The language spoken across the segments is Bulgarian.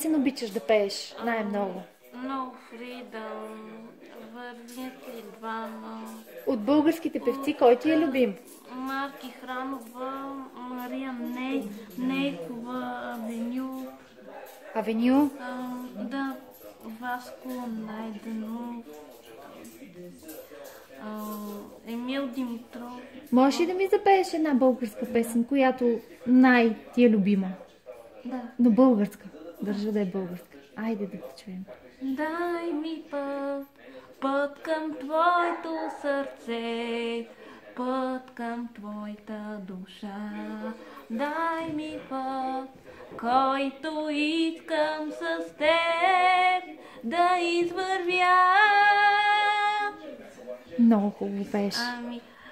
Си обичаш да пееш най-много? No Freedom, вървят ли двама? От българските певци, кой ти е любим? Марки Хранова, Мария Нейкова, Авеню. Авеню? Да, Васко Найденов, Емил Димитров. Можеш ли да ми запееш една българска песен, която ти е любима? Да. Но българска. Държа да е българска. Айде да те чуем. Дай ми път към твоето сърце, път към твоята душа. Дай ми път, който искам с теб да извървя. Много хубаво пееш.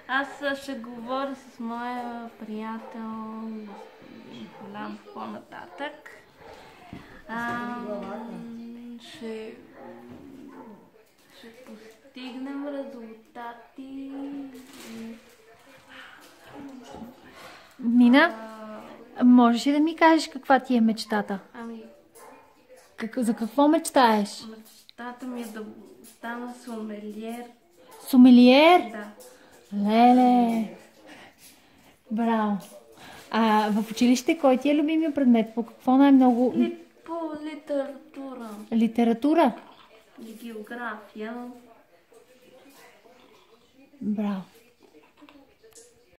Аз ще говоря с моя приятел Голям по-нататък. Ще постигнем резултати. Мина, можеш ли да ми кажеш каква ти е мечтата? За какво мечтаеш? Мечтата ми е да стана сомелиер. Сомелиер? Да. Леле! Браво! В училище кой ти е любимия предмет? По какво най-много? По литература. Литература? И география. Браво!